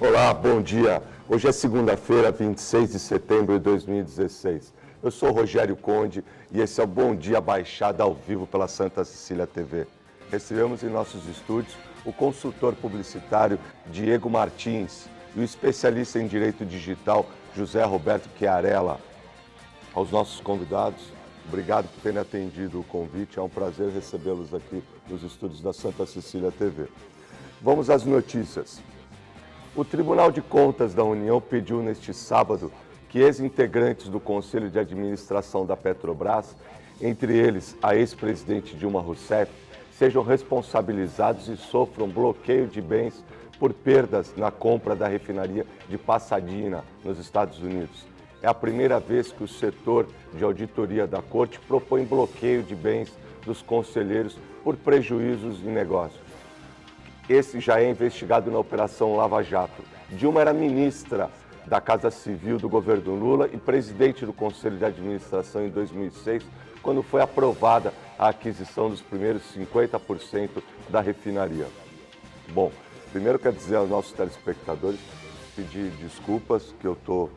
Olá, bom dia. Hoje é segunda-feira, 26 de setembro de 2016. Eu sou o Rogério Conde e esse é o Bom Dia Baixada ao vivo pela Santa Cecília TV. Recebemos em nossos estúdios o consultor publicitário Diego Martins e o especialista em direito digital José Roberto Chiarella. Aos nossos convidados, obrigado por terem atendido o convite. É um prazer recebê-los aqui nos estúdios da Santa Cecília TV. Vamos às notícias. O Tribunal de Contas da União pediu neste sábado que ex-integrantes do Conselho de Administração da Petrobras, entre eles a ex-presidente Dilma Rousseff, sejam responsabilizados e sofram bloqueio de bens por perdas na compra da refinaria de Pasadena, nos Estados Unidos. É a primeira vez que o setor de auditoria da Corte propõe bloqueio de bens dos conselheiros por prejuízos em negócios. Esse já é investigado na Operação Lava Jato. Dilma era ministra da Casa Civil do governo Lula e presidente do Conselho de Administração em 2006, quando foi aprovada a aquisição dos primeiros 50% da refinaria. Bom, primeiro quero dizer aos nossos telespectadores, pedir desculpas, que eu estou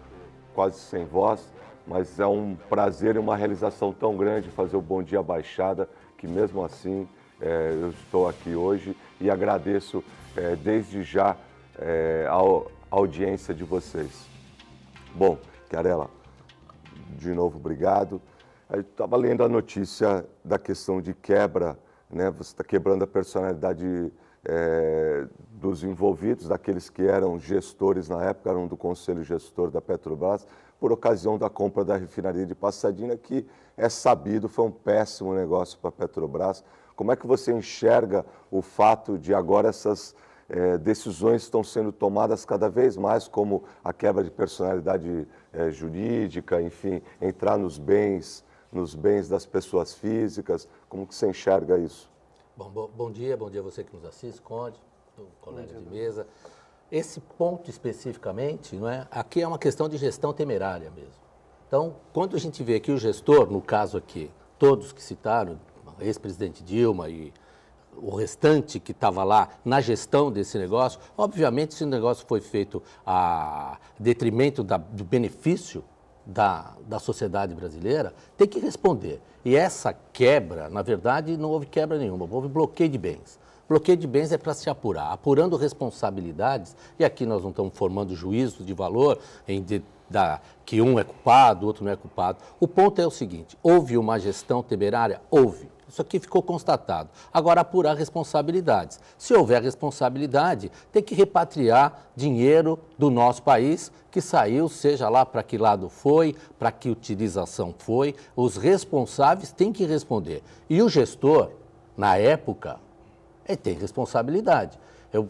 quase sem voz, mas é um prazer e uma realização tão grande fazer o Bom Dia Baixada, que mesmo assim eu estou aqui hoje e agradeço desde já a audiência de vocês. Bom, Chiarella, de novo obrigado. Eu estava lendo a notícia da questão de quebra, né? Você está quebrando a personalidade dos envolvidos, daqueles que eram gestores na época, eram do Conselho Gestor da Petrobras, por ocasião da compra da refinaria de Pasadena, que é sabido, foi um péssimo negócio para a Petrobras. Como é que você enxerga o fato de agora essas decisões estão sendo tomadas cada vez mais, como a quebra de personalidade jurídica, enfim, entrar nos bens das pessoas físicas? Como que você enxerga isso? Bom dia a você que nos assiste, Conde, colega de mesa. Esse ponto especificamente, não é? Aqui é uma questão de gestão temerária mesmo. Então, quando a gente vê que o gestor, no caso aqui, todos que citaram, ex-presidente Dilma e o restante que estava lá na gestão desse negócio, obviamente esse negócio foi feito a detrimento do benefício da sociedade brasileira, tem que responder. E essa quebra, na verdade, não houve quebra nenhuma, houve bloqueio de bens. Bloqueio de bens é para se apurar, apurando responsabilidades, e aqui nós não estamos formando juízo de valor que um é culpado, o outro não é culpado. O ponto é o seguinte, houve uma gestão temerária? Houve. Isso aqui ficou constatado. Agora, apurar responsabilidades. Se houver responsabilidade, tem que repatriar dinheiro do nosso país que saiu, seja lá para que lado foi, para que utilização foi. Os responsáveis têm que responder. E o gestor, na época, ele tem responsabilidade.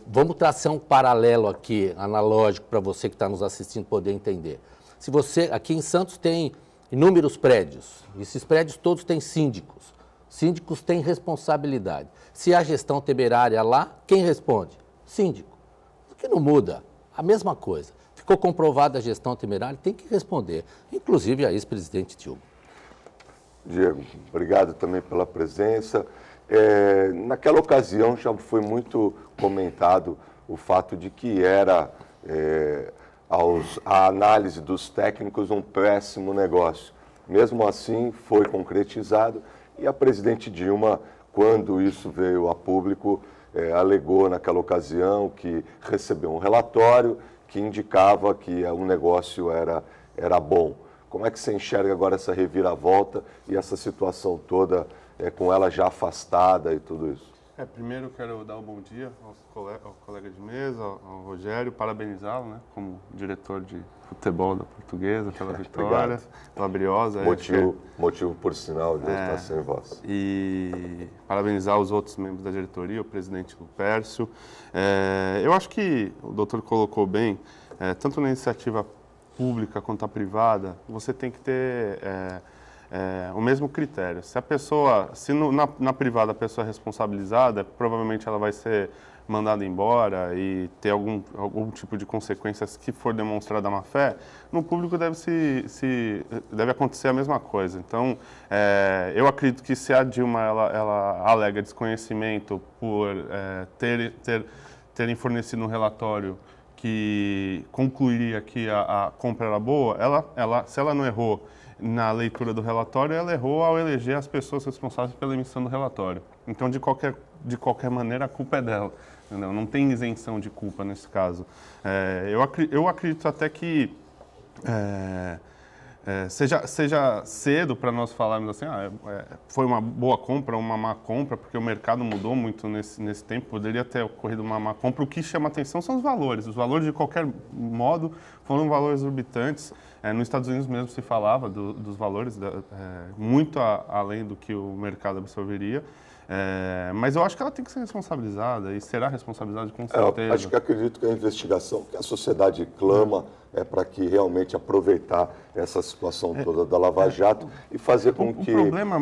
Vamos traçar um paralelo aqui, analógico, para você que está nos assistindo poder entender. Se você, aqui em Santos, tem inúmeros prédios. Esses prédios todos têm síndicos. Síndicos têm responsabilidade. Se há gestão temerária lá, quem responde? Síndico. O que não muda? A mesma coisa. Ficou comprovada a gestão temerária, tem que responder. Inclusive a ex-presidente Dilma. Diego, obrigado também pela presença. Naquela ocasião já foi muito comentado o fato de que era, a análise dos técnicos, um péssimo negócio. Mesmo assim, foi concretizado. E a presidente Dilma, quando isso veio a público, alegou naquela ocasião que recebeu um relatório que indicava que o negócio era bom. Como é que você enxerga agora essa reviravolta e essa situação toda, com ela já afastada e tudo isso? Primeiro quero dar um bom dia ao colega de mesa, ao Rogério, parabenizá-lo, né, como diretor de futebol da Portuguesa, pela vitória, pela Briosa. Motivo por sinal de eu estar sem voz. E parabenizar os outros membros da diretoria, o presidente Lupércio. Eu acho que o doutor colocou bem, tanto na iniciativa pública quanto a privada, você tem que ter o mesmo critério. Se a pessoa, na privada a pessoa é responsabilizada, provavelmente ela vai ser mandada embora e ter algum tipo de consequências que for demonstrada má fé. No público deve acontecer a mesma coisa. Então, eu acredito que se a Dilma ela alega desconhecimento por terem fornecido um relatório que concluiria que a compra era boa, se ela não errou na leitura do relatório, ela errou ao eleger as pessoas responsáveis pela emissão do relatório. Então, de qualquer maneira, a culpa é dela. Entendeu? Não tem isenção de culpa nesse caso. Eu acredito até que seja cedo para nós falarmos assim, foi uma boa compra, uma má compra, porque o mercado mudou muito nesse tempo, poderia ter ocorrido uma má compra. O que chama atenção são os valores. Os valores, de qualquer modo, foram valores exorbitantes. Nos Estados Unidos mesmo se falava dos valores, muito além do que o mercado absorveria. Mas eu acho que ela tem que ser responsabilizada e será responsabilizada com certeza. Acredito que a investigação que a sociedade clama é para que realmente aproveitar essa situação toda da Lava Jato e fazer com que... O problema,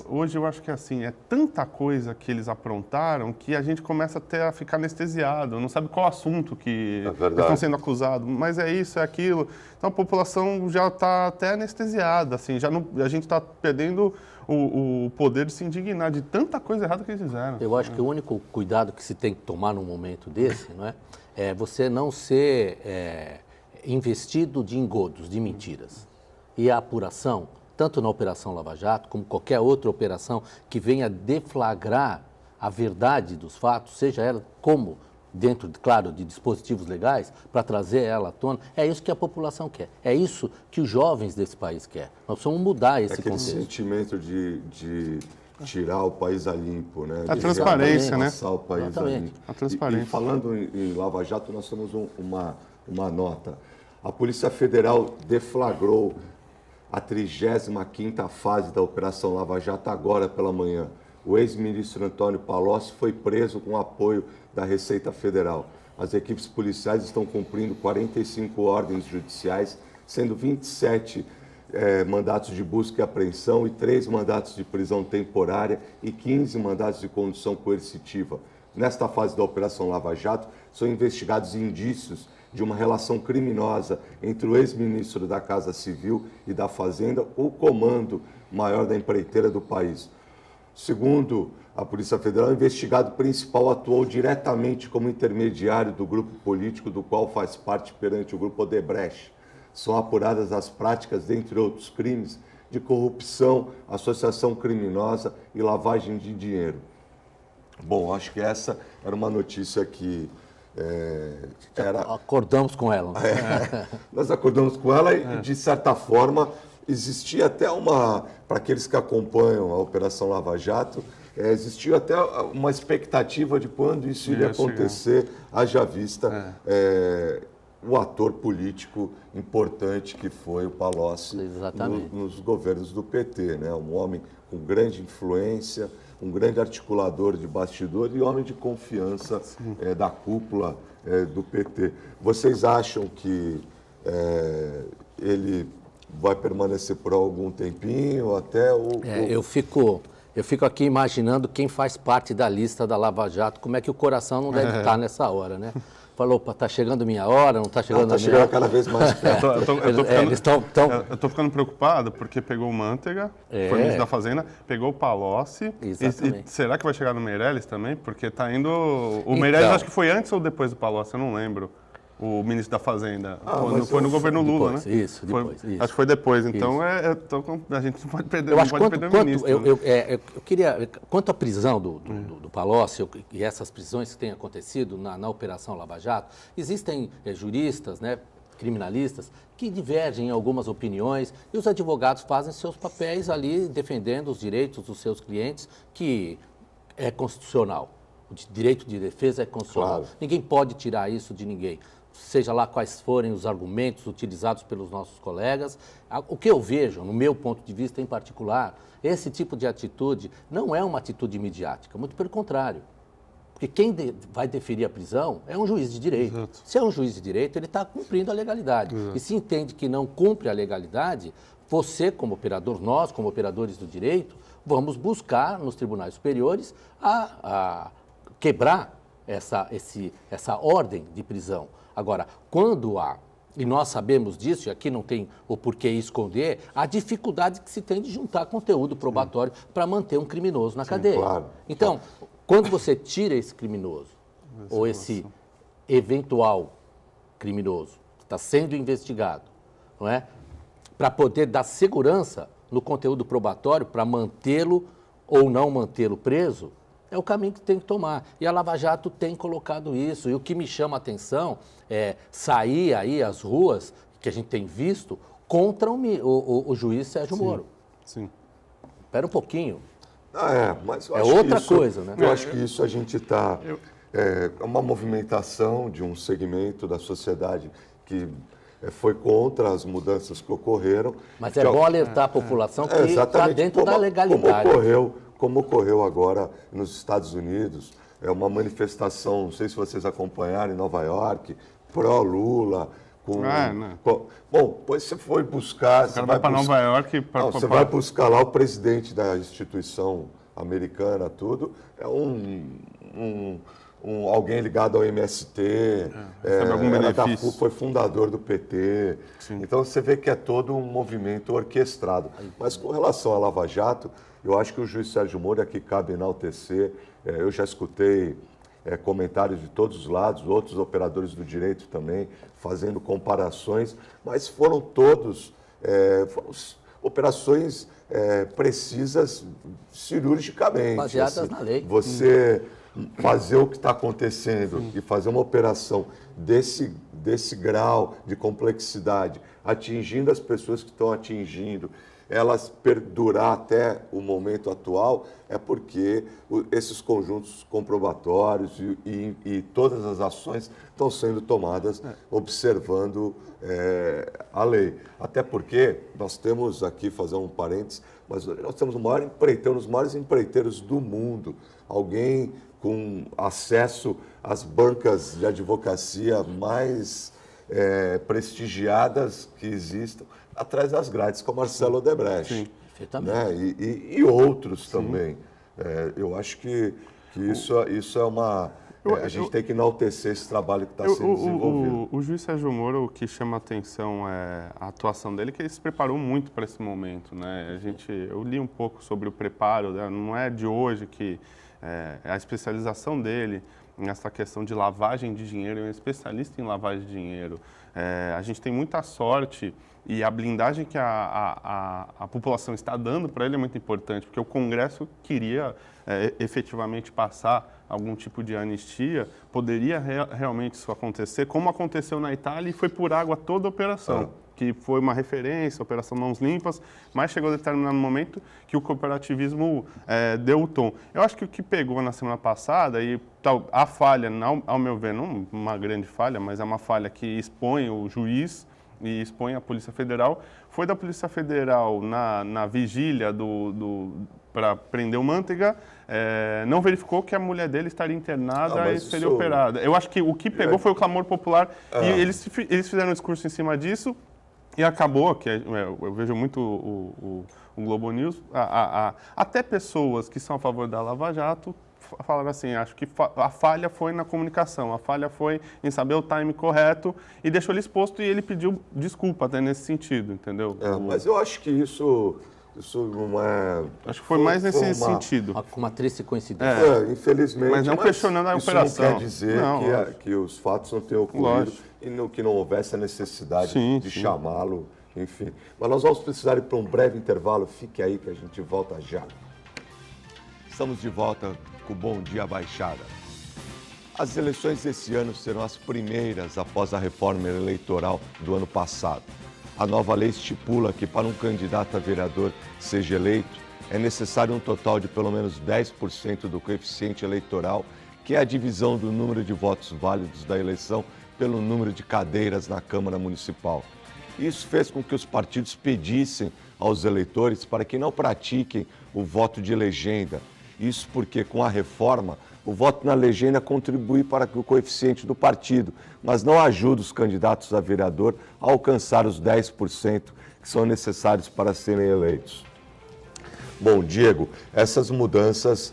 hoje eu acho que é tanta coisa que eles aprontaram que a gente começa até a ficar anestesiado, não sabe qual assunto que eles estão sendo acusados, mas é isso, é aquilo. Então a população já está até anestesiada, assim, a gente está perdendo o poder de se indignar de tanta coisa errada que eles fizeram. Eu acho que o único cuidado que se tem que tomar num momento desse, não é você não ser investido de engodos, de mentiras. E a apuração, tanto na Operação Lava Jato, como qualquer outra operação que venha deflagrar a verdade dos fatos, seja ela como dentro, claro, de dispositivos legais, para trazer ela à tona, é isso que a população quer. É isso que os jovens desse país querem. Nós precisamos mudar esse aquele contexto. sentimento de tirar o país a limpo, né? A transparência, né? Passar o país a limpo. A transparência. E falando em Lava Jato, nós temos uma nota. A Polícia Federal deflagrou a 35ª fase da Operação Lava Jato agora pela manhã. O ex-ministro Antônio Palocci foi preso com apoio da Receita Federal. As equipes policiais estão cumprindo 45 ordens judiciais, sendo 27 mandatos de busca e apreensão e 3 mandatos de prisão temporária e 15 mandatos de condução coercitiva. Nesta fase da Operação Lava Jato, são investigados indícios de uma relação criminosa entre o ex-ministro da Casa Civil e da Fazenda, o comando maior da empreiteira do país. Segundo a Polícia Federal, o investigado principal atuou diretamente como intermediário do grupo político do qual faz parte perante o grupo Odebrecht. São apuradas as práticas, dentre outros crimes, de corrupção, associação criminosa e lavagem de dinheiro. Bom, acho que essa era uma notícia que acordamos com ela. Nós acordamos com ela e, de certa forma, existia até para aqueles que acompanham a Operação Lava Jato, existia até uma expectativa de quando isso iria acontecer, haja vista o ator político importante que foi o Palocci nos governos do PT, né? Um homem com grande influência, um grande articulador de bastidor e homem de confiança da cúpula do PT. Vocês acham que ele vai permanecer por algum tempinho até o... Eu fico aqui imaginando quem faz parte da lista da Lava Jato, como é que o coração não deve estar nessa hora, né? Falou, está chegando minha hora, não está chegando a minha hora. Está chegando cada vez mais perto. Eu estou ficando preocupado porque pegou o Manteiga, foi ministro da Fazenda, pegou o Palocci. E será que vai chegar no Meirelles também? Porque está indo... O Meirelles acho que foi antes ou depois do Palocci, eu não lembro. O ministro da Fazenda. Foi no governo Lula, depois, né? Isso. Acho que foi depois. Então, a gente não pode perder, o ministro. Eu queria... Quanto à prisão do Palocci e essas prisões que têm acontecido na Operação Lava Jato, existem juristas, né, criminalistas, que divergem em algumas opiniões e os advogados fazem seus papéis ali defendendo os direitos dos seus clientes, que é constitucional. O direito de defesa é constitucional. Claro. Ninguém pode tirar isso de ninguém. Seja lá quais forem os argumentos utilizados pelos nossos colegas. O que eu vejo, no meu ponto de vista em particular, esse tipo de atitude não é uma atitude midiática, muito pelo contrário. Porque quem vai deferir a prisão é um juiz de direito. Exato. Se é um juiz de direito, ele está cumprindo a legalidade. Exato. E se entende que não cumpre a legalidade, você como operador, nós como operadores do direito, vamos buscar nos tribunais superiores a quebrar essa ordem de prisão. Agora, quando há, e nós sabemos disso, e aqui não tem o porquê esconder, a dificuldade que se tem de juntar conteúdo probatório para manter um criminoso na cadeia. Claro. Então, quando você tira esse criminoso, ou esse eventual criminoso, que está sendo investigado, não é? Para poder dar segurança no conteúdo probatório, para mantê-lo ou não mantê-lo preso, é o caminho que tem que tomar. E a Lava Jato tem colocado isso. E o que me chama a atenção é sair aí às ruas, que a gente tem visto, contra o juiz Sérgio Moro. Sim. Espera um pouquinho. Mas eu É acho outra que isso, coisa, né? Eu acho que isso a gente está... É uma movimentação de um segmento da sociedade que foi contra as mudanças que ocorreram. Mas é bom alertar a população que está dentro da legalidade. Como ocorreu agora nos Estados Unidos, é uma manifestação, não sei se vocês acompanharam, em Nova York, pró-Lula. Bom, depois você foi buscar... Você vai para Nova York... Você vai buscar lá o presidente da instituição americana, tudo, é alguém ligado ao MST, algum benefício. foi fundador do PT. Sim. Então você vê que é todo um movimento orquestrado. Mas com relação à Lava Jato, eu acho que o juiz Sérgio Moro aqui cabe enaltecer. Eu já escutei comentários de todos os lados, outros operadores do direito também, fazendo comparações, mas foram todos operações precisas cirurgicamente. Baseadas na lei. Você fazer o que está acontecendo e fazer uma operação desse grau de complexidade, atingindo as pessoas que estão atingindo, elas perdurar até o momento atual, é porque esses conjuntos comprobatórios e todas as ações estão sendo tomadas observando a lei. Até porque nós temos aqui, fazer um parênteses, mas nós temos o maior empreiteiro, um dos maiores empreiteiros do mundo, alguém com acesso às bancas de advocacia mais prestigiadas que existam, atrás das grades, como Marcelo Odebrecht. Sim, perfeitamente. Né? E outros também. Eu acho que isso é uma... a gente tem que enaltecer esse trabalho que está sendo desenvolvido. O juiz Sérgio Moro, o que chama a atenção é a atuação dele, que ele se preparou muito para esse momento. Né? Eu li um pouco sobre o preparo, né? Não é de hoje que a especialização dele nessa questão de lavagem de dinheiro, ele é um especialista em lavagem de dinheiro. A gente tem muita sorte e a blindagem que a população está dando para ele é muito importante, porque o Congresso queria efetivamente passar algum tipo de anistia, poderia realmente isso acontecer, como aconteceu na Itália e foi por água toda a operação, que foi uma referência, Operação Mãos Limpas, mas chegou a determinado momento que o cooperativismo deu o tom. Eu acho que o que pegou na semana passada, e a falha, ao meu ver, não uma grande falha, mas é uma falha que expõe o juiz e expõe a Polícia Federal, foi da Polícia Federal na vigília para prender o Manteiga, não verificou que a mulher dele estaria internada e seria operada. Eu acho que o que pegou foi o clamor popular e eles fizeram um discurso em cima disso e acabou, que eu vejo muito o Globo News, até pessoas que são a favor da Lava Jato falaram assim, acho que a falha foi na comunicação, a falha foi em saber o time correto e deixou ele exposto e ele pediu desculpa até nesse sentido, entendeu? Mas eu acho que isso não é... Acho que foi mais nesse sentido. Uma triste coincidência. Infelizmente. Mas não questionando a operação. Isso não quer dizer que os fatos não tenham ocorrido e que não houvesse a necessidade de chamá-lo, enfim. Mas nós vamos precisar ir para um breve intervalo. Fique aí que a gente volta já. Estamos de volta com o Bom Dia Baixada. As eleições desse ano serão as primeiras após a reforma eleitoral do ano passado. A nova lei estipula que para um candidato a vereador seja eleito, é necessário um total de pelo menos 10% do coeficiente eleitoral, que é a divisão do número de votos válidos da eleição pelo número de cadeiras na Câmara Municipal. Isso fez com que os partidos pedissem aos eleitores para que não pratiquem o voto de legenda. Isso porque, com a reforma, o voto na legenda contribui para que o coeficiente do partido, mas não ajuda os candidatos a vereador a alcançar os 10% que são necessários para serem eleitos. Bom, Diego, essas mudanças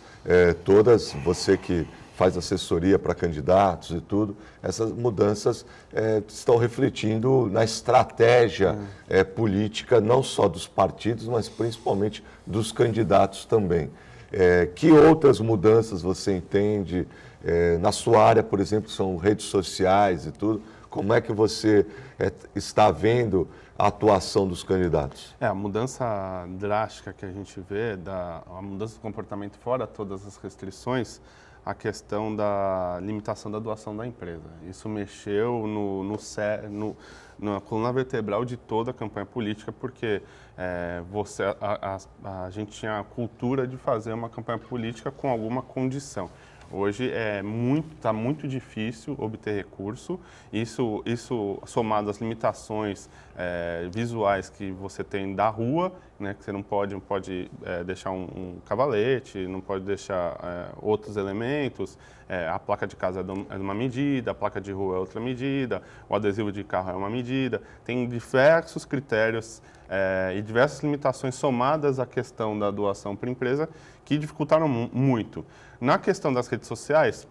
todas, você que faz assessoria para candidatos e tudo, essas mudanças estão refletindo na estratégia política, não só dos partidos, mas principalmente dos candidatos também. Que outras mudanças você entende na sua área, por exemplo, são redes sociais e tudo? Como é que você está vendo a atuação dos candidatos? A mudança drástica que a gente vê, a mudança do comportamento fora todas as restrições, a questão da limitação da doação da empresa. Isso mexeu na coluna vertebral de toda a campanha política, porque a gente tinha a cultura de fazer uma campanha política com alguma condição. Hoje está muito difícil obter recurso, isso somado às limitações visuais que você tem da rua, né, que você não pode deixar um cavalete, não pode deixar outros elementos, a placa de casa é uma medida, a placa de rua é outra medida, o adesivo de carro é uma medida, tem diversos critérios e diversas limitações somadas à questão da doação para a empresa que dificultaram muito. Na questão das redes sociais,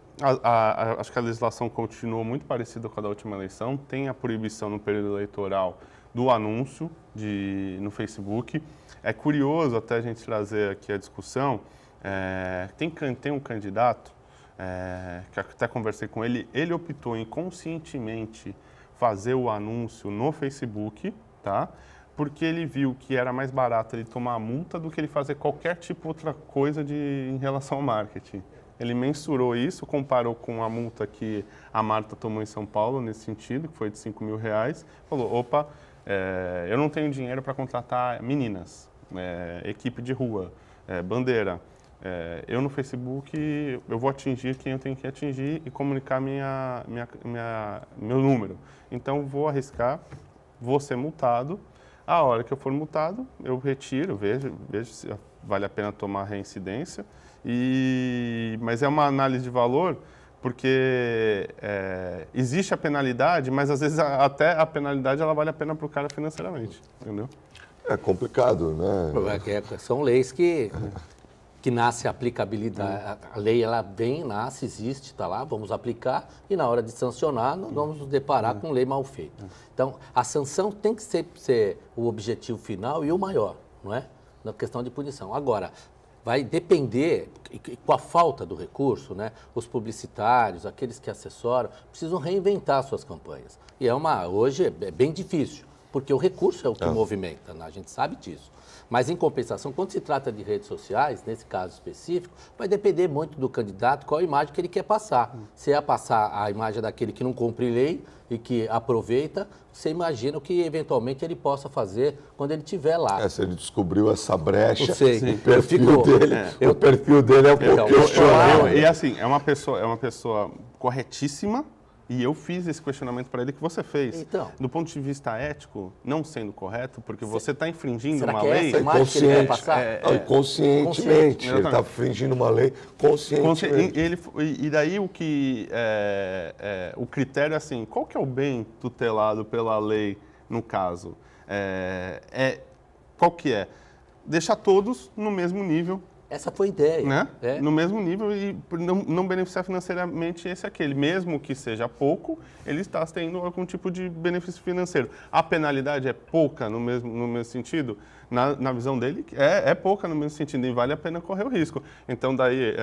acho que a legislação continuou muito parecida com a da última eleição. Tem a proibição no período eleitoral do anúncio no Facebook. É curioso até a gente trazer aqui a discussão. Tem um candidato, que até conversei com ele, ele optou em conscientemente fazer o anúncio no Facebook, tá? Porque ele viu que era mais barato ele tomar a multa do que ele fazer qualquer tipo outra coisa em relação ao marketing. Ele mensurou isso, comparou com a multa que a Marta tomou em São Paulo, nesse sentido, que foi de R$5.000, falou, opa, eu não tenho dinheiro para contratar meninas, equipe de rua, bandeira. Eu no Facebook, eu vou atingir quem eu tenho que atingir e comunicar meu número. Então, vou arriscar, vou ser multado. A hora que eu for multado, eu retiro, vejo se vale a pena tomar reincidência. Mas é uma análise de valor, porque existe a penalidade, mas às vezes até a penalidade ela vale a pena para o cara financeiramente, entendeu? É complicado, né? São leis que nasce a aplicabilidade, a lei ela nasce, existe, está lá, vamos aplicar e na hora de sancionar nós vamos nos deparar com lei mal feita. Então, a sanção tem que ser o objetivo final e o maior, não é? Na questão de punição. Agora, vai depender, com a falta do recurso, né, os aqueles que assessoram, precisam reinventar suas campanhas. E hoje é bem difícil, porque o recurso é o que movimenta, né? A gente sabe disso. Mas, em compensação, quando se trata de redes sociais, nesse caso específico, vai depender muito do candidato, qual a imagem que ele quer passar. Se é passar a imagem daquele que não cumpre lei e que aproveita, você imagina o que, eventualmente, ele possa fazer quando ele estiver lá. Se ele descobriu essa brecha, o perfil dele é um pouco questionável. E assim, é uma pessoa corretíssima. E eu fiz esse questionamento para ele que você fez. Então, do ponto de vista ético, não sendo correto, porque você está infringindo será uma que lei... Essa imagem que ele quer passar? Conscientemente. Ele está infringindo uma lei conscientemente. E daí o critério é assim, qual que é o bem tutelado pela lei no caso? Qual que é? Deixar todos no mesmo nível. Essa foi a ideia. Né? No mesmo nível e não beneficiar financeiramente aquele. Mesmo que seja pouco, ele está tendo algum tipo de benefício financeiro. A penalidade é pouca no mesmo sentido? Na visão dele, é pouca no mesmo sentido e vale a pena correr o risco. Então, daí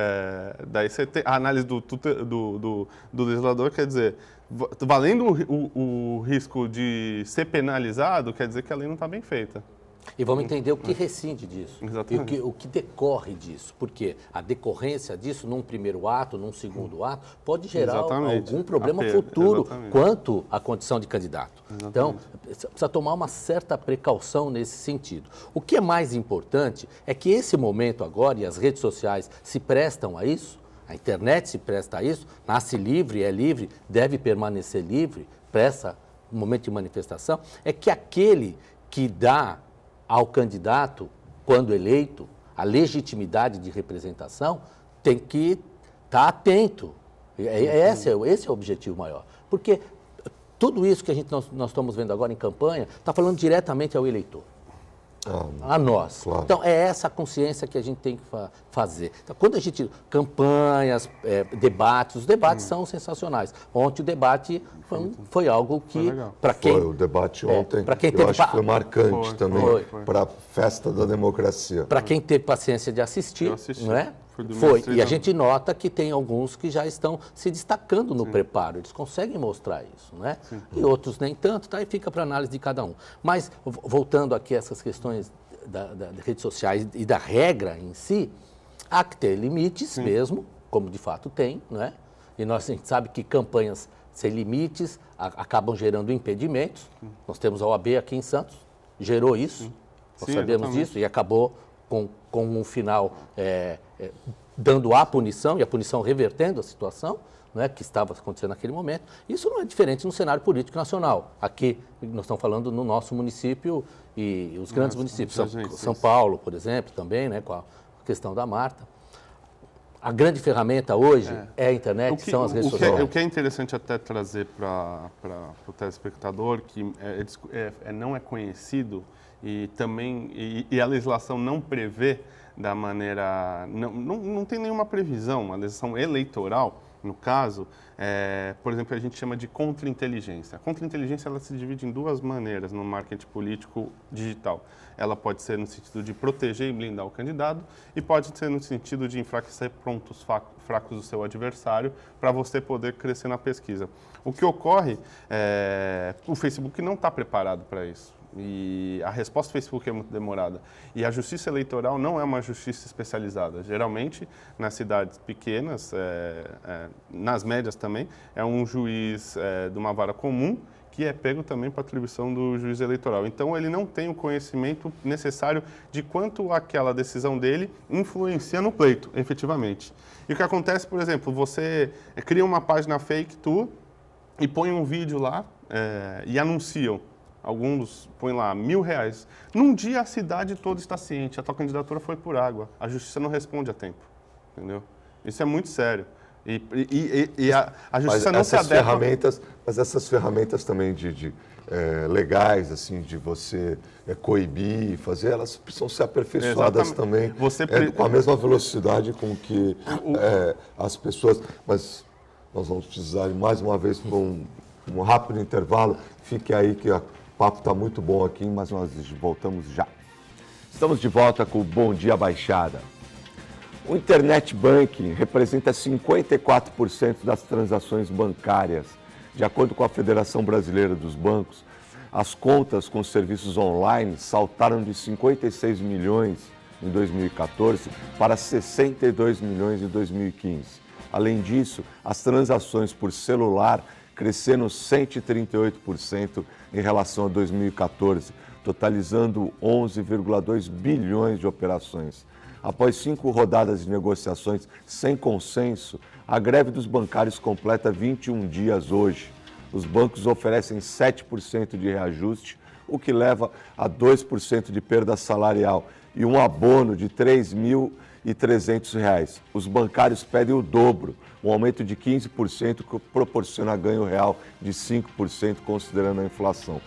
você tem a análise do legislador, quer dizer, valendo o risco de ser penalizado, quer dizer que a lei não está bem feita. E vamos entender o que rescinde disso. Exatamente. E o que decorre disso. Porque a decorrência disso, num primeiro ato, num segundo ato, pode gerar algum problema futuro quanto à condição de candidato. Então, precisa tomar uma certa precaução nesse sentido. O que é mais importante é que esse momento agora, e as redes sociais se prestam a isso, a internet se presta a isso, nasce livre, é livre, deve permanecer livre, presta um momento de manifestação, é que aquele que dá ao candidato, quando eleito, a legitimidade de representação, tem que estar atento. Esse é o objetivo maior. Porque tudo isso que nós estamos vendo agora em campanha está falando diretamente ao eleitor. A nós. Claro. Então, é essa consciência que a gente tem que fazer. Então, quando a gente... Campanhas, debates, os debates são sensacionais. Ontem o debate foi algo que... Para quem... Foi o debate ontem, eu acho que foi marcante também para a festa da democracia. Para quem teve paciência de assistir, não é? Foi, e a gente nota que tem alguns que já estão se destacando no preparo, eles conseguem mostrar isso, né? E outros nem tanto, tá? E fica para análise de cada um. Mas, voltando aqui a essas questões das redes sociais e da regra em si, há que ter limites mesmo, como de fato tem, né? E a gente sabe que campanhas sem limites acabam gerando impedimentos. Nós temos a OAB aqui em Santos, gerou isso, nós sabemos disso, e acabou com um final dando a punição, e a punição revertendo a situação, né, que estava acontecendo naquele momento. Isso não é diferente no cenário político nacional. Aqui, nós estamos falando no nosso município e os grandes municípios. São Paulo, por exemplo, também, né, com a questão da Marta. A grande ferramenta hoje é a internet, são as redes sociais. O que é interessante até trazer para o telespectador, que não é conhecido e também a legislação não prevê da maneira... Não tem nenhuma previsão, a legislação eleitoral, no caso, por exemplo, a gente chama de contra-inteligência. A contra-inteligência ela se divide em duas maneiras no marketing político digital. Ela pode ser no sentido de proteger e blindar o candidato e pode ser no sentido de enfraquecer pontos fracos do seu adversário para você poder crescer na pesquisa. O que ocorre o Facebook não está preparado para isso. E a resposta do Facebook é muito demorada. E a justiça eleitoral não é uma justiça especializada. Geralmente, nas cidades pequenas, nas médias também, é um juiz de uma vara comum que é pego também para atribuição do juiz eleitoral. Então, ele não tem o conhecimento necessário de quanto aquela decisão dele influencia no pleito, efetivamente. E o que acontece, por exemplo, você cria uma página fake e põe um vídeo lá e anunciam. Alguns põem lá R$1.000. Num dia a cidade toda está ciente, a tua candidatura foi por água. A justiça não responde a tempo, entendeu? Isso é muito sério. E a justiça não se adequa... Mas essas ferramentas também legais, assim, de você coibir, fazer, elas precisam ser aperfeiçoadas também, com a mesma velocidade com que as pessoas... Mas nós vamos precisar, mais uma vez, por um rápido intervalo. Fique aí que o papo está muito bom aqui, mas nós voltamos já. Estamos de volta com o Bom Dia Baixada. O Internet Banking representa 54% das transações bancárias. De acordo com a Federação Brasileira dos Bancos, as contas com serviços online saltaram de 56 milhões em 2014 para 62 milhões em 2015. Além disso, as transações por celular cresceram 138% em relação a 2014, totalizando 11,2 bilhões de operações. Após 5 rodadas de negociações sem consenso, a greve dos bancários completa 21 dias hoje. Os bancos oferecem 7% de reajuste, o que leva a 2% de perda salarial e um abono de R$ 3.300. Os bancários pedem o dobro, um aumento de 15%, que proporciona ganho real de 5%, considerando a inflação.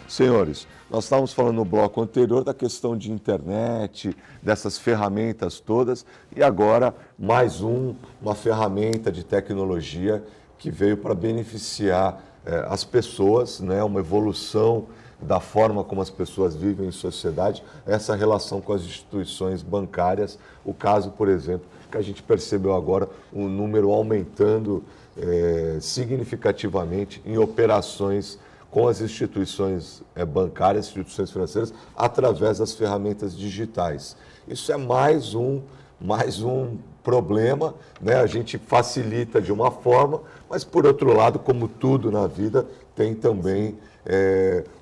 Senhores, nós estávamos falando no bloco anterior da questão de internet, dessas ferramentas todas, e agora mais uma ferramenta de tecnologia que veio para beneficiar as pessoas, né, uma evolução da forma como as pessoas vivem em sociedade, essa relação com as instituições bancárias. O caso, por exemplo, que a gente percebeu agora, um número aumentando significativamente em operações com as instituições bancárias, instituições financeiras, através das ferramentas digitais. Isso é mais um problema, né? A gente facilita de uma forma, mas, por outro lado, como tudo na vida, tem também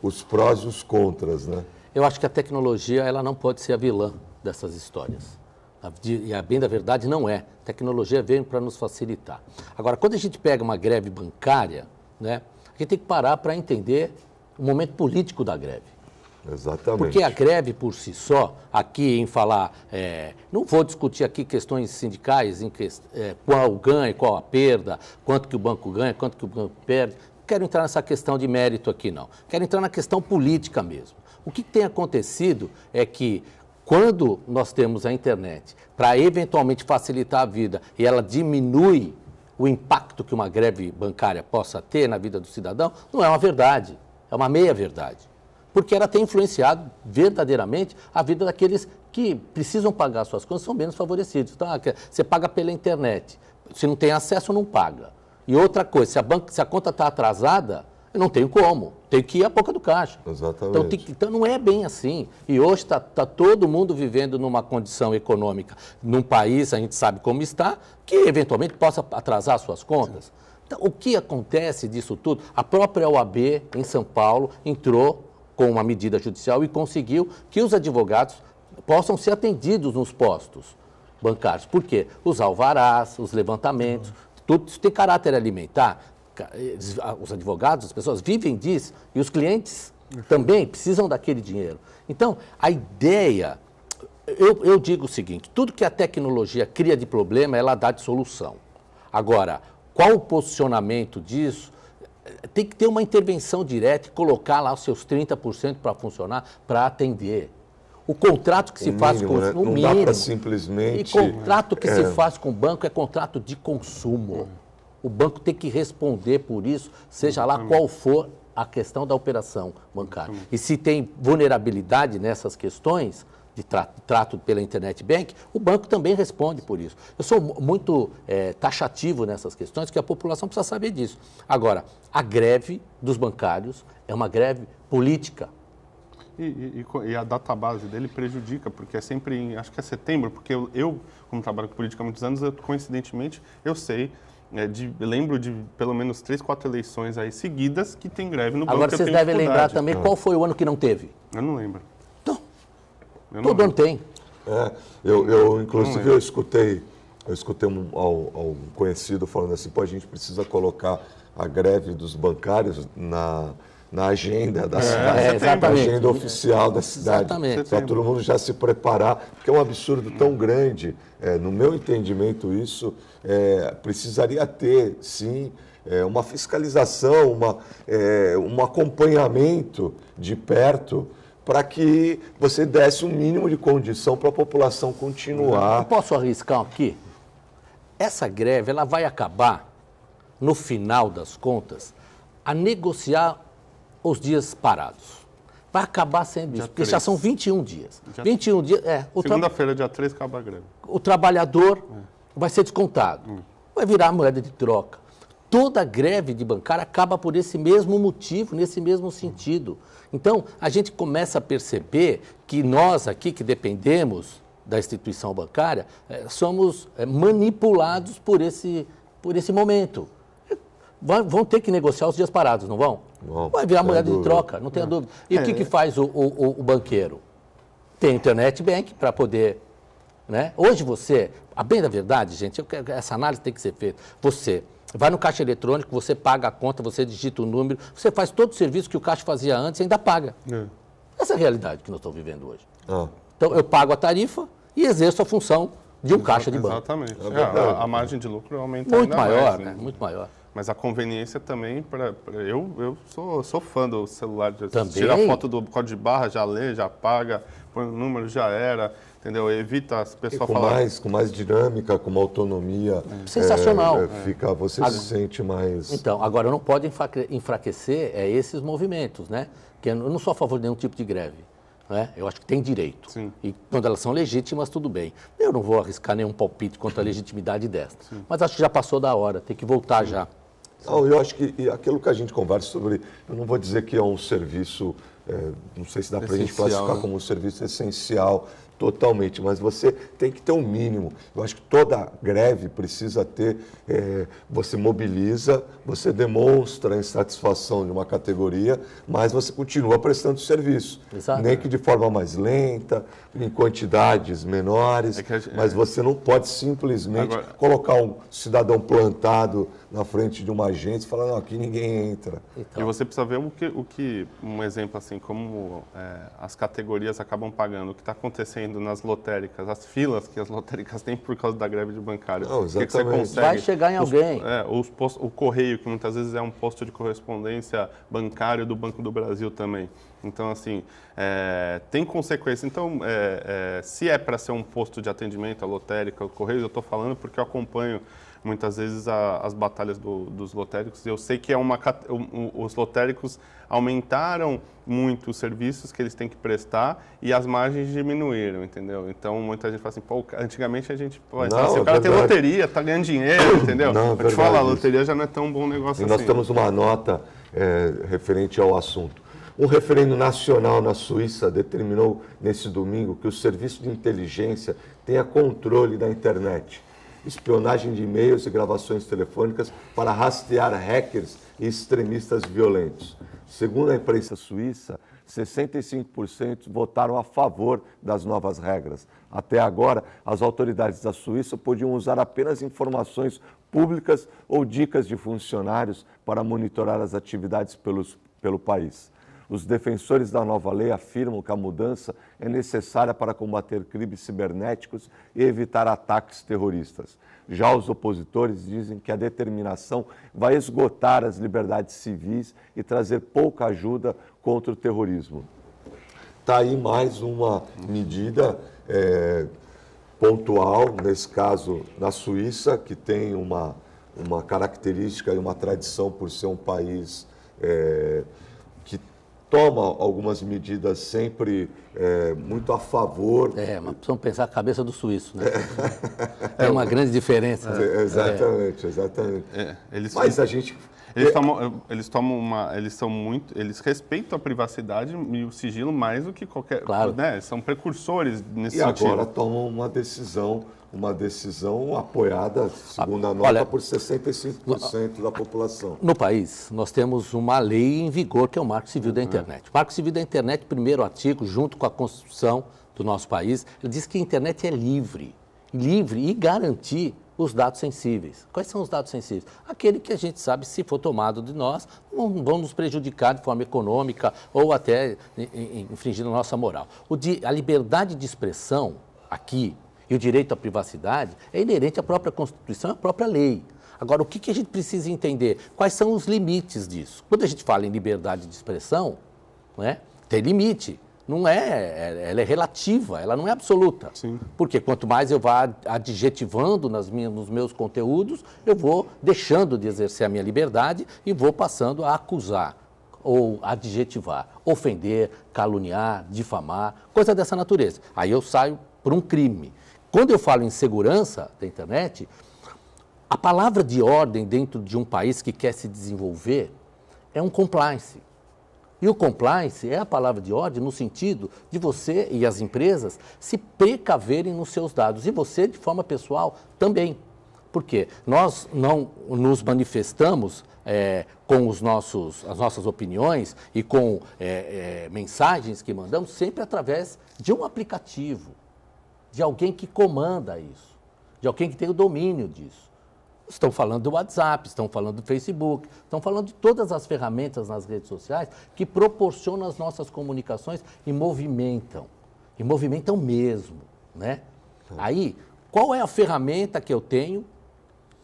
os prós e os contras, né? Eu acho que a tecnologia ela não pode ser a vilã dessas histórias. E a bem da verdade não é. A tecnologia veio para nos facilitar. Agora, quando a gente pega uma greve bancária, né, a gente tem que parar para entender o momento político da greve. Exatamente. Porque a greve por si só, aqui em falar, não vou discutir aqui questões sindicais, qual o ganho, qual a perda, quanto que o banco ganha, quanto que o banco perde. Não quero entrar nessa questão de mérito aqui, não. Quero entrar na questão política mesmo. O que tem acontecido é que, quando nós temos a internet para eventualmente facilitar a vida e ela diminui o impacto que uma greve bancária possa ter na vida do cidadão, não é uma verdade, é uma meia-verdade. porque ela tem influenciado verdadeiramente a vida daqueles que precisam pagar suas contas, são menos favorecidos. Então, você paga pela internet, se não tem acesso, não paga. E outra coisa, se a conta está atrasada, eu não tenho como, tenho que ir à boca do caixa. Exatamente. Então não é bem assim. E hoje está todo mundo vivendo numa condição econômica, num país, a gente sabe como está, que eventualmente possa atrasar suas contas. Então, o que acontece disso tudo? A própria OAB, em São Paulo, entrou com uma medida judicial e conseguiu que os advogados possam ser atendidos nos postos bancários. Por quê? Os alvarás, os levantamentos, tudo isso tem caráter alimentar. Os advogados, as pessoas vivem disso e os clientes também precisam daquele dinheiro. Então, a ideia, eu digo o seguinte, tudo que a tecnologia cria de problema, ela dá de solução. Agora, qual o posicionamento disso? Tem que ter uma intervenção direta e colocar lá os seus 30% para funcionar, para atender. O contrato que se faz com né? o Não mínimo. dá para simplesmente... E contrato que se faz com o banco é contrato de consumo. O banco tem que responder por isso, seja lá qual for a questão da operação bancária. E se tem vulnerabilidade nessas questões de trato pela internet bank, o banco também responde por isso. Eu sou muito taxativo nessas questões, que a população precisa saber disso. Agora, a greve dos bancários é uma greve política. E a database dele prejudica, porque é sempre, acho que é setembro, porque eu como trabalho com política há muitos anos, coincidentemente, eu sei... lembro de pelo menos 3, 4 eleições aí seguidas que tem greve no banco. Agora vocês devem lembrar também qual foi o ano que não teve. Eu não lembro. Então, todo ano tem. Inclusive, eu escutei um conhecido falando assim, pô, a gente precisa colocar a greve dos bancários na agenda da cidade, na agenda oficial da cidade. Exatamente. Para todo mundo já se preparar, porque é um absurdo tão grande. No meu entendimento, isso precisaria ter, sim, uma fiscalização, um acompanhamento de perto, para que você desse um mínimo de condição para a população continuar. Eu posso arriscar aqui? Essa greve ela vai acabar, no final das contas, a negociar os dias parados. Vai acabar sendo isso, porque já são 21 dias. 21 dias, segunda-feira, dia 3, acaba a greve. O trabalhador vai ser descontado, vai virar moeda de troca. Toda greve de bancária acaba por esse mesmo motivo, nesse mesmo sentido. Então, a gente começa a perceber que nós aqui, que dependemos da instituição bancária, somos manipulados por esse momento. Vão ter que negociar os dias parados, não vão? Bom, vai virar moeda de troca, não tenha dúvida. E o que faz o banqueiro? Tem internet bank para poder... Né? Hoje você, a bem da verdade, gente, essa análise tem que ser feita. Você vai no caixa eletrônico, você paga a conta, você digita o número, você faz todo o serviço que o caixa fazia antes e ainda paga. Essa é a realidade que nós estamos vivendo hoje. Então, eu pago a tarifa e exerço a função de um caixa de banco. Exatamente. A margem de lucro aumenta muito ainda maior, mais, né? Muito maior. Mas a conveniência também, eu sou fã do celular, também. Tira a foto do código de barra, já lê, já paga, põe o número, já era, entendeu? Evita as pessoas falarem. Com mais dinâmica, com uma autonomia. Sensacional. Você se sente mais... Então, agora não pode enfraquecer esses movimentos, né? Que eu não sou a favor de nenhum tipo de greve. Né? Eu acho que tem direito. Sim. E quando elas são legítimas, tudo bem. Eu não vou arriscar nenhum palpite contra a legitimidade desta. Mas acho que já passou da hora, tem que voltar já. Não, eu acho que aquilo que a gente conversa sobre, eu não vou dizer que é um serviço, não sei se dá para a gente classificar como um serviço essencial totalmente, mas você tem que ter um mínimo. Eu acho que toda greve precisa ter, você mobiliza, você demonstra a insatisfação de uma categoria, mas você continua prestando serviço. Exato. Nem que de forma mais lenta, em quantidades menores, mas você não pode simplesmente colocar um cidadão plantado na frente de uma agência e falar, não, aqui ninguém entra. Então. E você precisa ver um exemplo assim, como as categorias acabam pagando, o que está acontecendo nas lotéricas, as filas que as lotéricas têm por causa da greve de bancários. Não, que você consegue? Vai chegar em alguém. O correio, que muitas vezes é um posto de correspondência bancário do Banco do Brasil também. Então, assim, tem consequência. Então, se é para ser um posto de atendimento, a lotérica, o correio, eu estou falando porque eu acompanho muitas vezes as batalhas dos lotéricos. Eu sei que os lotéricos aumentaram muito os serviços que eles têm que prestar e as margens diminuíram, entendeu? Então, muita gente fala assim, pô, antigamente a gente... Pô, Não, se o cara tem loteria, tá ganhando dinheiro, entendeu? Não, Vou te falar, a loteria já não é tão bom negócio E assim. nós temos uma nota referente ao assunto. Um referendo nacional na Suíça determinou nesse domingo que o serviço de inteligência tenha controle da internet, espionagem de e-mails e gravações telefônicas para rastrear hackers e extremistas violentos. Segundo a imprensa suíça, 65% votaram a favor das novas regras. Até agora, as autoridades da Suíça podiam usar apenas informações públicas ou dicas de funcionários para monitorar as atividades pelo país. Os defensores da nova lei afirmam que a mudança é necessária para combater crimes cibernéticos e evitar ataques terroristas. Já os opositores dizem que a determinação vai esgotar as liberdades civis e trazer pouca ajuda contra o terrorismo. Está aí mais uma medida pontual, nesse caso na Suíça, que tem uma característica e uma tradição por ser um país que toma algumas medidas sempre muito a favor. Mas precisamos pensar a cabeça do suíço, né? É uma grande diferença. Exatamente. Mas a gente... Eles respeitam a privacidade e o sigilo mais do que qualquer... Claro. Né? São precursores nesse sentido. E agora tomam uma decisão apoiada, segundo a nota, por 65% da população. No país, nós temos uma lei em vigor, que é o Marco Civil da Internet. O Marco Civil da Internet, primeiro artigo, junto com a Constituição do nosso país, ele diz que a internet é livre e garantir os dados sensíveis. Quais são os dados sensíveis? Aquele que a gente sabe, se for tomado de nós, não vão nos prejudicar de forma econômica ou até infringindo a nossa moral. A liberdade de expressão aqui e o direito à privacidade é inerente à própria Constituição e à própria lei. Agora, o que a gente precisa entender? Quais são os limites disso? Quando a gente fala em liberdade de expressão, tem limite. Ela é relativa, ela não é absoluta. Sim. Porque quanto mais eu vá adjetivando nos meus conteúdos, eu vou deixando de exercer a minha liberdade e vou passando a acusar ou adjetivar, ofender, caluniar, difamar, coisa dessa natureza. Aí eu saio por um crime. Quando eu falo em segurança da internet, a palavra de ordem dentro de um país que quer se desenvolver é um compliance. E o compliance é a palavra de ordem no sentido de você e as empresas se precaverem nos seus dados. E você, de forma pessoal, também. Por quê? Nós não nos manifestamos com as nossas opiniões e com mensagens que mandamos sempre através de um aplicativo, de alguém que comanda isso, de alguém que tem o domínio disso. Estão falando do WhatsApp, estão falando do Facebook, estão falando de todas as ferramentas nas redes sociais que proporcionam as nossas comunicações e movimentam mesmo, né? Aí, qual é a ferramenta que eu tenho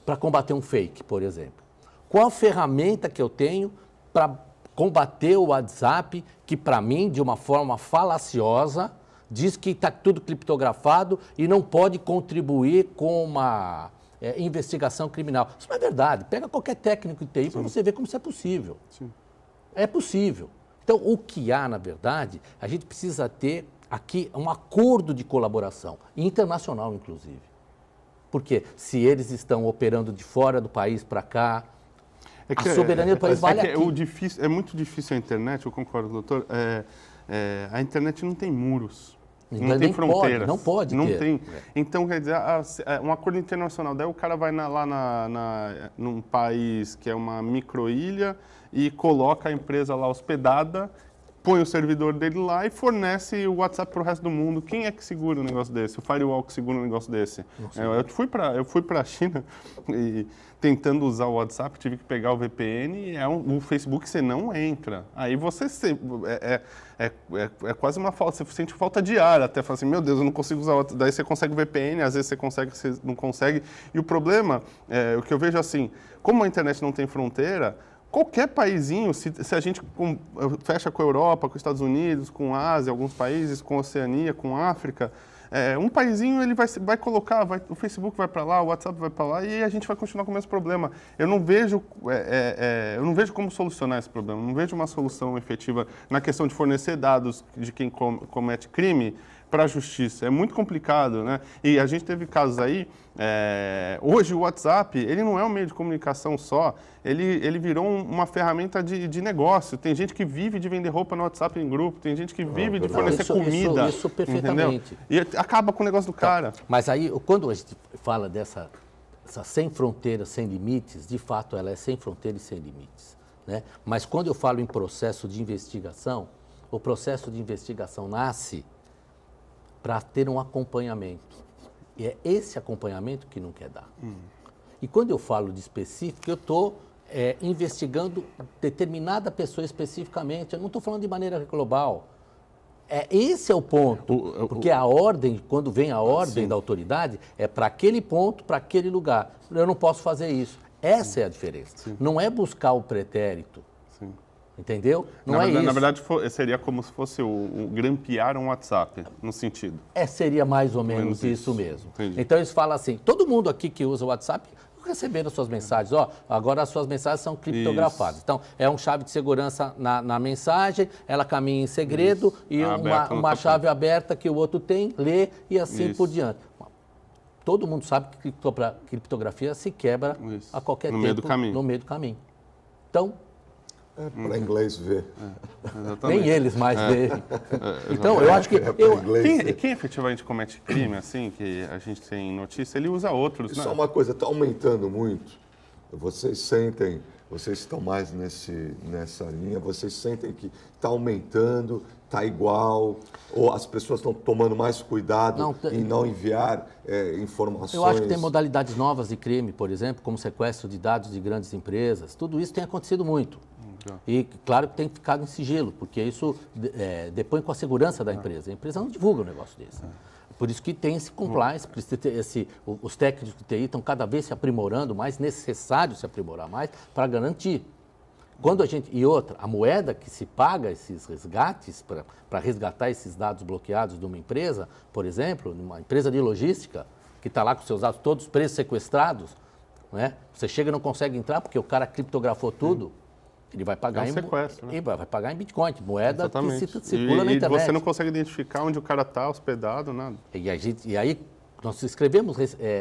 para combater um fake, por exemplo? Qual a ferramenta que eu tenho para combater o WhatsApp que, para mim, de uma forma falaciosa, diz que está tudo criptografado e não pode contribuir com uma investigação criminal? Isso não é verdade. Pega qualquer técnico de TI para você ver como isso é possível. Sim. É possível. Então, o que há, na verdade, a gente precisa ter aqui um acordo de colaboração, internacional, inclusive. Porque se eles estão operando de fora do país para cá, a soberania do país vale aqui. É muito difícil a internet, eu concordo, doutor. A internet não tem muros. Não tem fronteiras. Não pode não ter. Tem. Então, quer dizer, um acordo internacional, daí o cara vai num país que é uma microilha e coloca a empresa lá hospedada, põe o servidor dele lá e fornece o WhatsApp para o resto do mundo. Quem é que segura um negócio desse? O firewall que segura um negócio desse? Eu fui para a China e tentando usar o WhatsApp, tive que pegar o VPN e o Facebook você não entra. Aí você é quase uma falta, você sente falta de ar, até fala assim, meu Deus, eu não consigo usar o WhatsApp. Daí você consegue o VPN, às vezes você consegue, você não consegue. E o problema, o que eu vejo assim, como a internet não tem fronteira, qualquer paizinho, se a gente fecha com a Europa, com os Estados Unidos, com a Ásia, alguns países, com a Oceania, com a África, Um paizinho ele vai colocar, o Facebook vai para lá, o WhatsApp vai para lá e a gente vai continuar com o mesmo problema. Eu não vejo como solucionar esse problema, não vejo uma solução efetiva na questão de fornecer dados de quem comete crime para a justiça. É muito complicado, né? E a gente teve casos aí, hoje o WhatsApp, ele não é um meio de comunicação só, ele virou uma ferramenta de negócio. Tem gente que vive de vender roupa no WhatsApp em grupo, tem gente que vive de fornecer comida. Isso perfeitamente. Entendeu? E acaba com o negócio do cara. Mas aí, quando a gente fala dessa sem fronteiras, sem limites, de fato ela é sem fronteiras e sem limites, né? Mas quando eu falo em processo de investigação, o processo de investigação nasce para ter um acompanhamento. E é esse acompanhamento que não quer dar. E quando eu falo de específico, eu estou investigando determinada pessoa especificamente. Eu não estou falando de maneira global. Esse é o ponto. Porque a ordem, quando vem a ordem da autoridade, é para aquele ponto, para aquele lugar. Eu não posso fazer isso. Essa é a diferença. Sim. Não é buscar o pretérito. Sim. Entendeu? Não é isso. Na verdade, seria como se fosse o grampear um WhatsApp, no sentido. Seria mais ou menos isso mesmo. Entendi. Então, eles falam assim, todo mundo aqui que usa o WhatsApp recebendo as suas mensagens. Agora as suas mensagens são criptografadas. Isso. Então, é uma chave de segurança na mensagem, ela caminha em segredo isso. E uma chave aberta que o outro tem, lê e assim por diante. Todo mundo sabe que criptografia se quebra a qualquer tempo no meio do caminho. Então, para inglês ver. Nem eles mais veem. Então, eu acho que... Quem efetivamente comete crime, assim, que a gente tem notícia, ele usa outros, né? Só uma coisa, está aumentando muito. Vocês estão mais nessa linha, vocês sentem que está aumentando, está igual, ou as pessoas estão tomando mais cuidado em não enviar informações? Eu acho que tem modalidades novas de crime, por exemplo, como sequestro de dados de grandes empresas. Tudo isso tem acontecido muito. E, claro, que tem que ficar em sigilo, porque isso depõe com a segurança da empresa. A empresa não divulga um negócio desse. Por isso que tem esse compliance, os técnicos de TI estão cada vez se aprimorando mais, necessário se aprimorar mais para garantir. A moeda que se paga esses resgates, para resgatar esses dados bloqueados de uma empresa, por exemplo, numa empresa de logística, que está lá com seus dados todos presos, sequestrados, né? Você chega e não consegue entrar porque o cara criptografou tudo. Ele vai pagar sequestro, né? Vai pagar em Bitcoin, moeda Exatamente. Que circula na internet. E você não consegue identificar onde o cara está hospedado, nada. E aí, nós escrevemos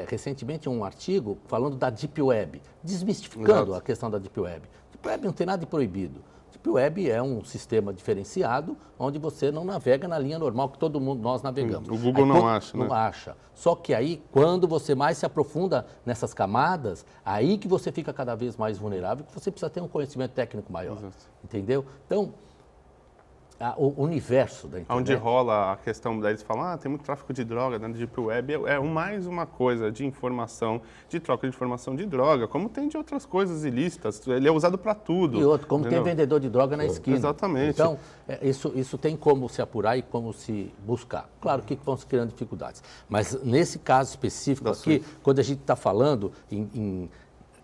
recentemente um artigo falando da Deep Web, desmistificando a questão da Deep Web. Deep Web não tem nada de proibido. Deep Web é um sistema diferenciado onde você não navega na linha normal que nós navegamos. O Google não acha, né? Não acha. Só que aí, quando você mais se aprofunda nessas camadas, aí que você fica cada vez mais vulnerável, que você precisa ter um conhecimento técnico maior. Exato. Entendeu? Então, o universo da internet... Onde rola a questão, daí eles falam, tem muito tráfico de droga na Deep Web, mais uma coisa de informação, de troca de informação de droga, como tem de outras coisas ilícitas, ele é usado para tudo. E outro, como tem vendedor de droga na esquina. Exatamente. Então, isso tem como se apurar e como se buscar. Claro que vão se criando dificuldades, mas nesse caso específico aqui, quando a gente está falando em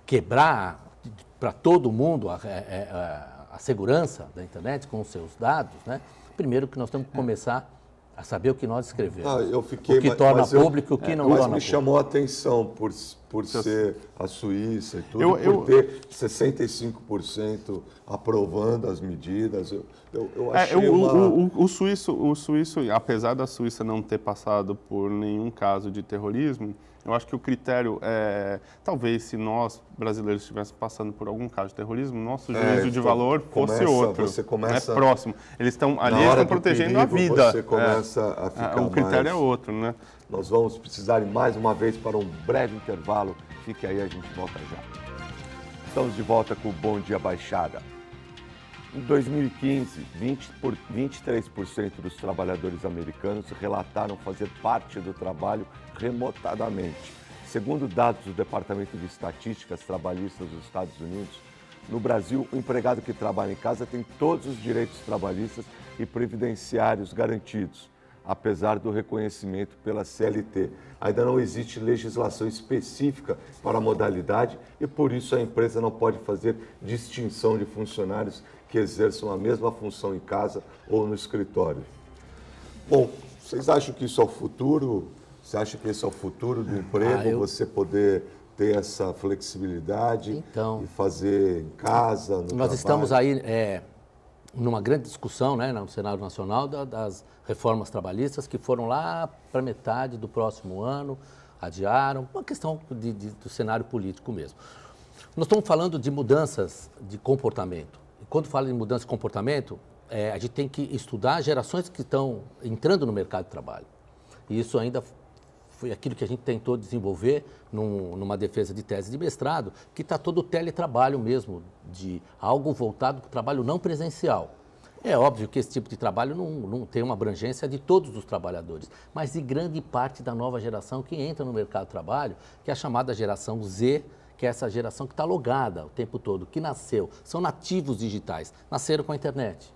quebrar para todo mundo a segurança da internet com os seus dados, né? Primeiro que nós temos que começar a saber o que nós escrevemos. O que torna público e o que não torna público. Mas me chamou a atenção por ser a Suíça e tudo, por ter 65% aprovando as medidas. Eu achei o suíço, apesar da Suíça não ter passado por nenhum caso de terrorismo, eu acho que o critério talvez se nós, brasileiros, estivéssemos passando por algum caso de terrorismo, nosso juízo de valor fosse outro. Você começa, próximo. Eles estão protegendo a vida. Você começa a ficar o critério é outro, né? Nós vamos precisar ir mais uma vez para um breve intervalo. Fique aí, a gente volta já. Estamos de volta com o Bom Dia Baixada. Em 2015, 23% dos trabalhadores americanos relataram fazer parte do trabalho remotamente. Segundo dados do Departamento de Estatísticas Trabalhistas dos Estados Unidos, no Brasil, o empregado que trabalha em casa tem todos os direitos trabalhistas e previdenciários garantidos, apesar do reconhecimento pela CLT. Ainda não existe legislação específica para a modalidade e, por isso, a empresa não pode fazer distinção de funcionários que exerçam a mesma função em casa ou no escritório. Bom, Vocês acham que isso é o futuro? Você acha que esse é o futuro do emprego? Você poder ter essa flexibilidade e fazer em casa, no Nós trabalho? estamos aí numa grande discussão, né, no Senado Nacional das reformas trabalhistas que foram lá para metade do próximo ano, adiaram, uma questão do cenário político mesmo. Nós estamos falando de mudanças de comportamento. E quando fala em mudança de comportamento, a gente tem que estudar gerações que estão entrando no mercado de trabalho. E isso ainda foi aquilo que a gente tentou desenvolver numa defesa de tese de mestrado, que está todo o teletrabalho mesmo, de algo voltado para o trabalho não presencial. É óbvio que esse tipo de trabalho não tem uma abrangência de todos os trabalhadores, mas de grande parte da nova geração que entra no mercado de trabalho, que é a chamada geração Z, que é essa geração que está logada o tempo todo, que nasceu, são nativos digitais, nasceram com a internet.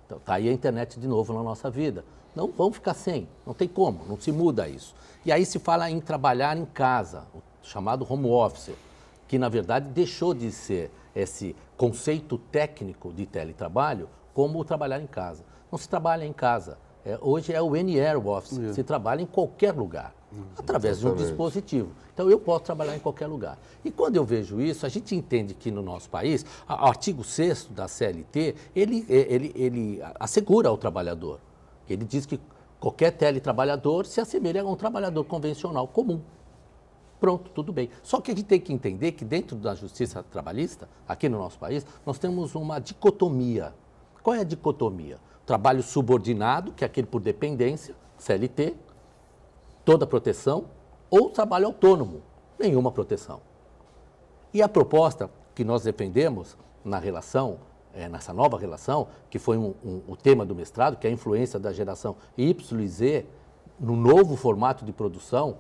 Então, está aí a internet de novo na nossa vida. Não vamos ficar sem, não tem como, não se muda isso. E aí se fala em trabalhar em casa, o chamado home office, que na verdade deixou de ser esse conceito técnico de teletrabalho como o trabalhar em casa. Não se trabalha em casa. Hoje é o Anywhere Office, se trabalha em qualquer lugar, através de um dispositivo. Então eu posso trabalhar em qualquer lugar. E quando eu vejo isso, a gente entende que no nosso país, o artigo 6º da CLT, ele assegura ao trabalhador. Ele diz que qualquer teletrabalhador se assemelha a um trabalhador convencional comum. Pronto, tudo bem. Só que a gente tem que entender que dentro da justiça trabalhista, aqui no nosso país, nós temos uma dicotomia. Qual é a dicotomia? Trabalho subordinado, que é aquele por dependência, CLT, toda proteção, ou trabalho autônomo, nenhuma proteção. E a proposta que nós defendemos na relação, nessa nova relação, que foi o tema do mestrado, que é a influência da geração Y e Z no novo formato de produção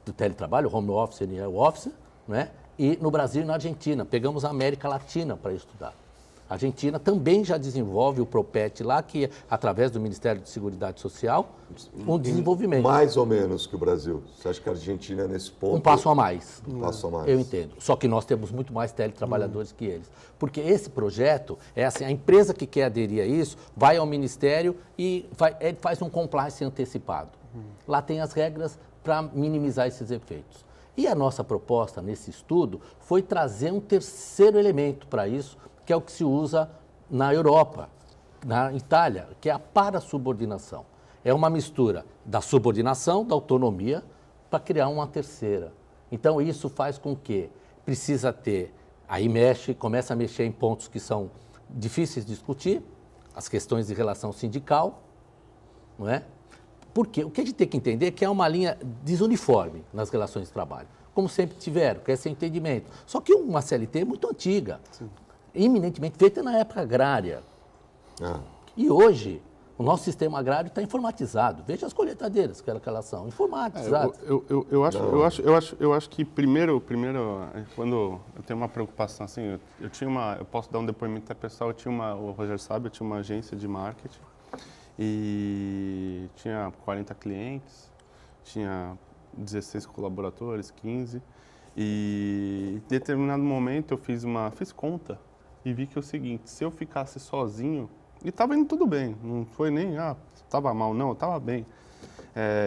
do teletrabalho, home office e office, né? E no Brasil e na Argentina. Pegamos a América Latina para estudar. A Argentina também já desenvolve o PROPET lá, que é, através do Ministério de Seguridade Social, um desenvolvimento. Mais ou menos que o Brasil. Você acha que a Argentina é nesse ponto? Um passo a mais. Um passo a mais. Eu entendo. Só que nós temos muito mais teletrabalhadores que eles. Porque esse projeto, é assim, a empresa que quer aderir a isso, vai ao Ministério e ele faz um compliance antecipado. Lá tem as regras para minimizar esses efeitos. E a nossa proposta nesse estudo foi trazer um terceiro elemento para isso, que é o que se usa na Europa, na Itália, que é a parasubordinação. É uma mistura da subordinação, da autonomia, para criar uma terceira. Então, isso faz com que precisa ter, aí começa a mexer em pontos que são difíceis de discutir, as questões de relação sindical, não é? Porque o que a gente tem que entender é que é uma linha desuniforme nas relações de trabalho, como sempre tiveram, que é esse entendimento. Só que uma CLT é muito antiga. Sim. Eminentemente feita na época agrária. E hoje, o nosso sistema agrário está informatizado. Veja as colheitadeiras, que elas são informatizadas. Eu acho que primeiro, quando eu tenho uma preocupação, assim, eu posso dar um depoimento até pessoal, o Rogério sabe, eu tinha uma agência de marketing e tinha 40 clientes, tinha 16 colaboradores, 15, e em determinado momento eu fiz conta. E vi que é o seguinte, se eu ficasse sozinho, e estava indo tudo bem, não foi nem, estava mal, não, eu estava bem.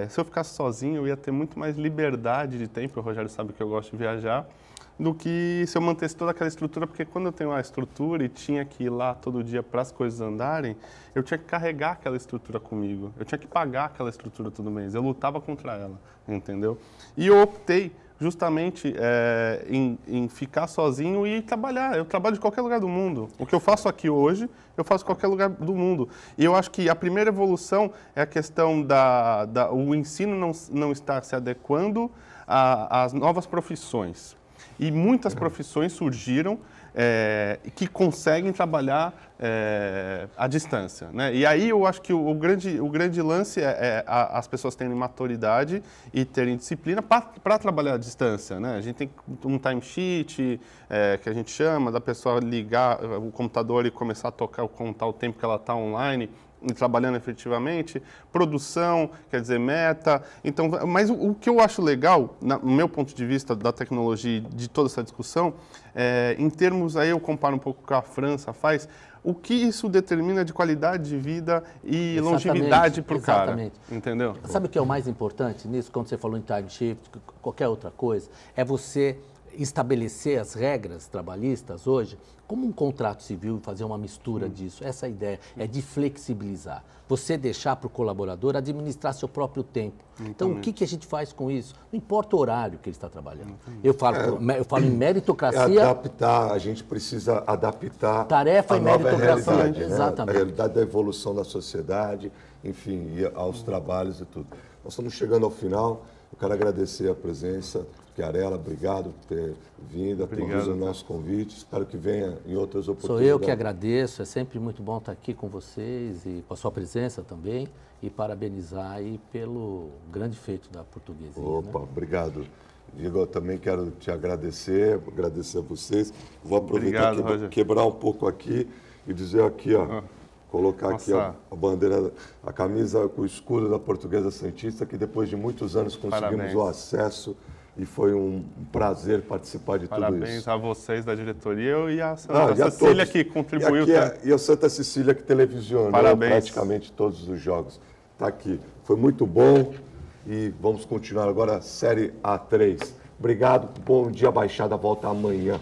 Se eu ficasse sozinho, eu ia ter muito mais liberdade de tempo, o Rogério sabe que eu gosto de viajar, do que se eu mantesse toda aquela estrutura, porque quando eu tenho uma estrutura e tinha que ir lá todo dia para as coisas andarem, eu tinha que carregar aquela estrutura comigo, eu tinha que pagar aquela estrutura todo mês, eu lutava contra ela, entendeu? E eu optei justamente em ficar sozinho e trabalhar. Eu trabalho de qualquer lugar do mundo. O que eu faço aqui hoje, eu faço em qualquer lugar do mundo. E eu acho que a primeira evolução é a questão o ensino não estar se adequando às novas profissões. E muitas profissões surgiram que conseguem trabalhar à distância, né? E aí eu acho que o grande lance é as pessoas terem maturidade e terem disciplina para trabalhar à distância, né? A gente tem um timesheet que a gente chama, da pessoa ligar o computador e começar a contar o tempo que ela está online e trabalhando efetivamente, produção, quer dizer, meta. Então, mas o que eu acho legal, no meu ponto de vista da tecnologia, de toda essa discussão, em termos, aí eu comparo um pouco com o que a França faz, o que isso determina de qualidade de vida e longevidade para o cara. Entendeu? Sabe o que é o mais importante nisso, quando você falou em time shift, qualquer outra coisa? É você estabelecer as regras trabalhistas hoje como um contrato civil e fazer uma mistura disso. Essa é a ideia, é de flexibilizar. Você deixar para o colaborador administrar seu próprio tempo. Então, o que a gente faz com isso? Não importa o horário que ele está trabalhando. Eu falo em meritocracia. Adaptar, a gente precisa adaptar tarefa a e nova meritocracia. realidade, Exatamente. A realidade da evolução da sociedade, enfim, e aos trabalhos e tudo. Nós estamos chegando ao final. Eu quero agradecer a presença. Chiarella, obrigado por ter vindo, atendido o nosso convite. Espero que venha em outras oportunidades. Sou eu que agradeço, é sempre muito bom estar aqui com vocês e com a sua presença também. E parabenizar aí pelo grande feito da Portuguesinha. Opa, obrigado. Igor, também quero te agradecer a vocês. Vou aproveitar quebrar um pouco aqui e dizer aqui, ó. Colocar aqui a bandeira, a camisa com o escudo da Portuguesa Santista, que depois de muitos anos conseguimos o acesso e foi um prazer participar de tudo isso. Parabéns a vocês da diretoria e a Santa Cecília que contribuiu. E a Santa Cecília que televisionou praticamente todos os jogos. Está aqui. Foi muito bom e vamos continuar agora a Série A3. Obrigado, bom dia Baixada, volta amanhã.